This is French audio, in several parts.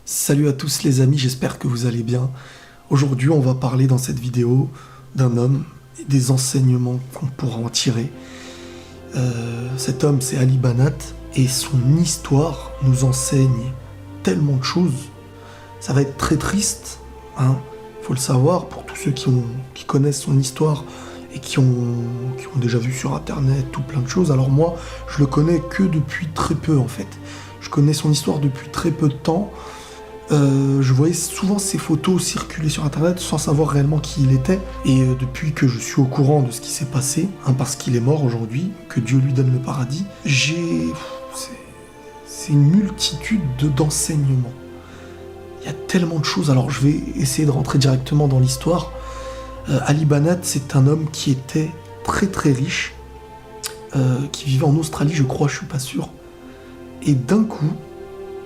Salut à tous les amis, j'espère que vous allez bien. Aujourd'hui, on va parler dans cette vidéo d'un homme et des enseignements qu'on pourra en tirer. Cet homme, c'est Ali Banat, et son histoire nous enseigne tellement de choses. Ça va être très triste, hein, faut le savoir, pour tous ceux qui connaissent son histoire et qui ont déjà vu sur internet tout plein de choses. Alors moi, je le connais que depuis très peu en fait. Je connais son histoire depuis très peu de temps. Je voyais souvent ses photos circuler sur internet sans savoir réellement qui il était. Et depuis que je suis au courant de ce qui s'est passé, hein, parce qu'il est mort aujourd'hui, que Dieu lui donne le paradis, c'est une multitude d'enseignements. Il y a tellement de choses, alors je vais essayer de rentrer directement dans l'histoire. Ali Banat, c'est un homme qui était très très riche, qui vivait en Australie, je crois, je suis pas sûr. Et d'un coup,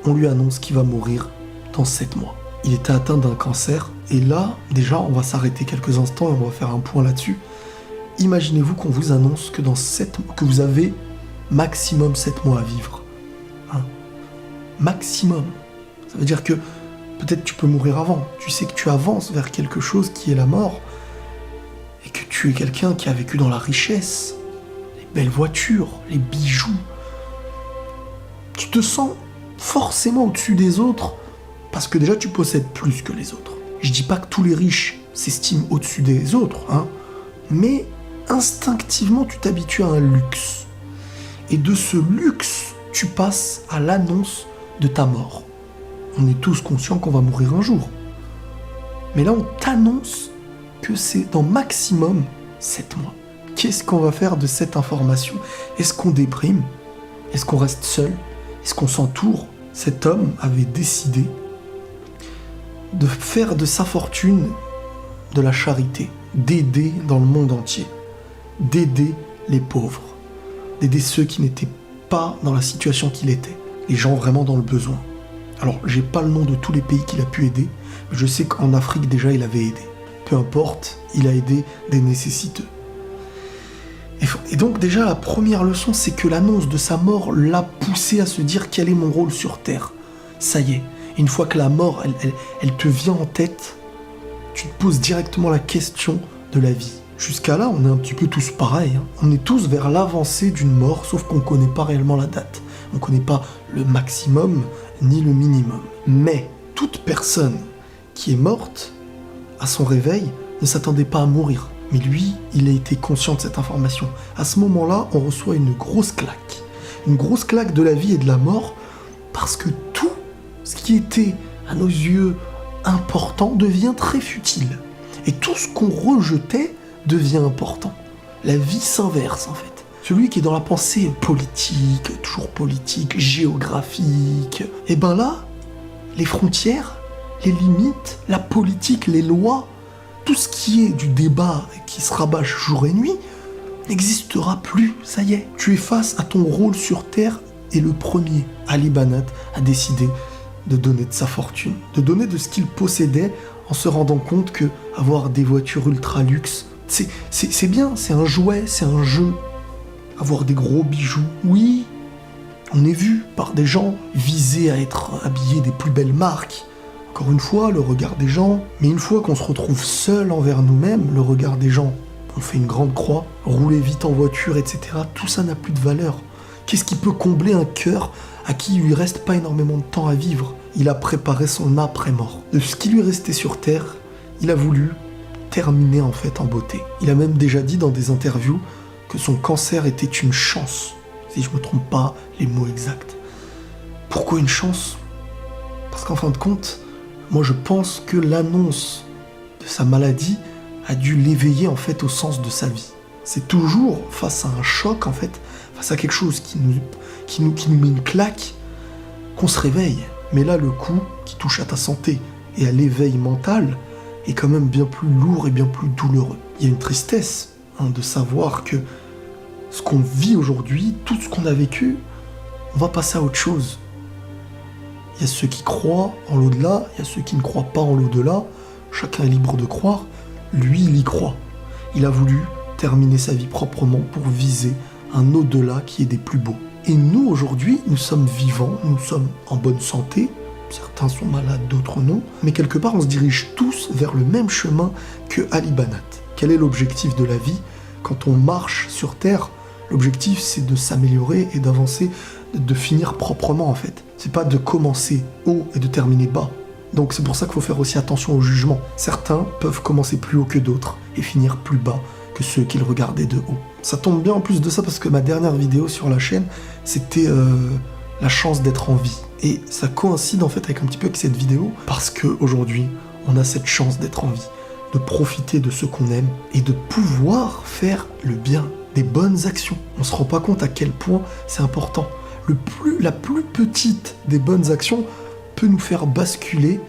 on lui annonce qu'il va mourir dans 7 mois. Il était atteint d'un cancer, et là, déjà, on va s'arrêter quelques instants et on va faire un point là-dessus. Imaginez-vous qu'on vous annonce que que vous avez maximum 7 mois à vivre. Hein, maximum. Ça veut dire que peut-être tu peux mourir avant. Tu sais que tu avances vers quelque chose qui est la mort, et que tu es quelqu'un qui a vécu dans la richesse, les belles voitures, les bijoux. Tu te sens forcément au-dessus des autres, parce que déjà tu possèdes plus que les autres. Je dis pas que tous les riches s'estiment au-dessus des autres, hein, mais instinctivement tu t'habitues à un luxe. Et de ce luxe, tu passes à l'annonce de ta mort. On est tous conscients qu'on va mourir un jour. Mais là on t'annonce que c'est dans maximum 7 mois. Qu'est-ce qu'on va faire de cette information? Est-ce qu'on déprime? Est-ce qu'on reste seul? Est-ce qu'on s'entoure? Cet homme avait décidé de faire de sa fortune de la charité, d'aider dans le monde entier, d'aider les pauvres, d'aider ceux qui n'étaient pas dans la situation qu'il était, les gens vraiment dans le besoin. Alors, j'ai pas le nom de tous les pays qu'il a pu aider, mais je sais qu'en Afrique déjà il avait aidé. Peu importe, il a aidé des nécessiteux. Et donc déjà la première leçon, c'est que l'annonce de sa mort l'a poussé à se dire quel est mon rôle sur Terre. Ça y est, une fois que la mort, elle te vient en tête, tu te poses directement la question de la vie. Jusqu'à là, on est un petit peu tous pareils, hein. On est tous vers l'avancée d'une mort, sauf qu'on ne connaît pas réellement la date. On ne connaît pas le maximum ni le minimum. Mais toute personne qui est morte, à son réveil, ne s'attendait pas à mourir. Mais lui, il a été conscient de cette information. À ce moment-là, on reçoit une grosse claque. Une grosse claque de la vie et de la mort, parce que tout ce qui était, à nos yeux, important devient très futile. Et tout ce qu'on rejetait devient important. La vie s'inverse, en fait. Celui qui est dans la pensée politique, toujours politique, géographique, et ben là, les frontières, les limites, la politique, les lois, tout ce qui est du débat qui se rabâche jour et nuit n'existera plus, ça y est. Tu es face à ton rôle sur Terre, et le premier, Ali Banat, a décidé de donner de sa fortune, de donner de ce qu'il possédait, en se rendant compte que avoir des voitures ultra luxe, c'est bien, c'est un jouet, c'est un jeu. Avoir des gros bijoux, oui, on est vu par des gens visés à être habillés des plus belles marques. Encore une fois, le regard des gens, mais une fois qu'on se retrouve seul envers nous-mêmes, le regard des gens, on fait une grande croix, rouler vite en voiture, etc., tout ça n'a plus de valeur. Qu'est-ce qui peut combler un cœur à qui il lui reste pas énormément de temps à vivre? Il a préparé son après-mort. De ce qui lui restait sur Terre, il a voulu terminer en fait en beauté. Il a même déjà dit dans des interviews que son cancer était une chance, si je me trompe pas les mots exacts. Pourquoi une chance? Parce qu'en fin de compte, moi je pense que l'annonce de sa maladie a dû l'éveiller en fait au sens de sa vie. C'est toujours face à un choc en fait, face à quelque chose qui nous met une claque, qu'on se réveille. Mais là le coup qui touche à ta santé et à l'éveil mental est quand même bien plus lourd et bien plus douloureux. Il y a une tristesse, hein, de savoir que ce qu'on vit aujourd'hui, tout ce qu'on a vécu, on va passer à autre chose. Il y a ceux qui croient en l'au-delà, il y a ceux qui ne croient pas en l'au-delà. Chacun est libre de croire. Lui, il y croit. Il a voulu terminer sa vie proprement pour viser un au-delà qui est des plus beaux. Et nous, aujourd'hui, nous sommes vivants, nous sommes en bonne santé, certains sont malades, d'autres non, mais quelque part on se dirige tous vers le même chemin que Ali Banat. Quel est l'objectif de la vie? Quand on marche sur Terre, l'objectif c'est de s'améliorer et d'avancer, de finir proprement en fait. C'est pas de commencer haut et de terminer bas. Donc c'est pour ça qu'il faut faire aussi attention au jugement. Certains peuvent commencer plus haut que d'autres et finir plus bas que ceux qu'ils regardaient de haut. Ça tombe bien en plus de ça parce que ma dernière vidéo sur la chaîne, c'était la chance d'être en vie. Et ça coïncide en fait avec un petit peu avec cette vidéo parce qu'aujourd'hui, on a cette chance d'être en vie, de profiter de ce qu'on aime et de pouvoir faire le bien, des bonnes actions. On se rend pas compte à quel point c'est important. La plus petite des bonnes actions peut nous faire basculer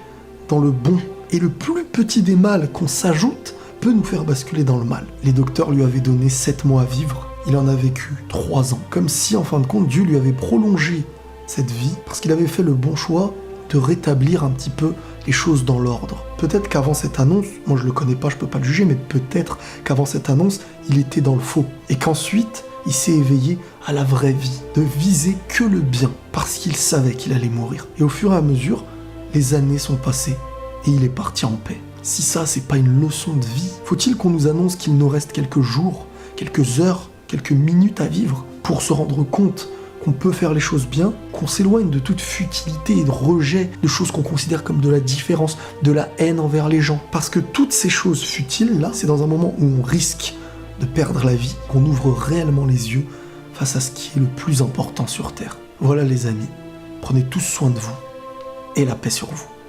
dans le bon. Et le plus petit des mal qu'on s'ajoute peut nous faire basculer dans le mal. Les docteurs lui avaient donné 7 mois à vivre. Il en a vécu 3 ans. Comme si, en fin de compte, Dieu lui avait prolongé cette vie parce qu'il avait fait le bon choix de rétablir un petit peu les choses dans l'ordre. Peut-être qu'avant cette annonce, moi je le connais pas, je peux pas le juger, mais peut-être qu'avant cette annonce, il était dans le faux. Et qu'ensuite, il s'est éveillé à la vraie vie, de viser que le bien, parce qu'il savait qu'il allait mourir. Et au fur et à mesure, les années sont passées, et il est parti en paix. Si ça, c'est pas une leçon de vie, faut-il qu'on nous annonce qu'il nous reste quelques jours, quelques heures, quelques minutes à vivre, pour se rendre compte qu'on peut faire les choses bien, qu'on s'éloigne de toute futilité et de rejet, de choses qu'on considère comme de la différence, de la haine envers les gens. Parce que toutes ces choses futiles, là, c'est dans un moment où on risque de perdre la vie, qu'on ouvre réellement les yeux face à ce qui est le plus important sur Terre. Voilà les amis, prenez tous soin de vous et la paix sur vous.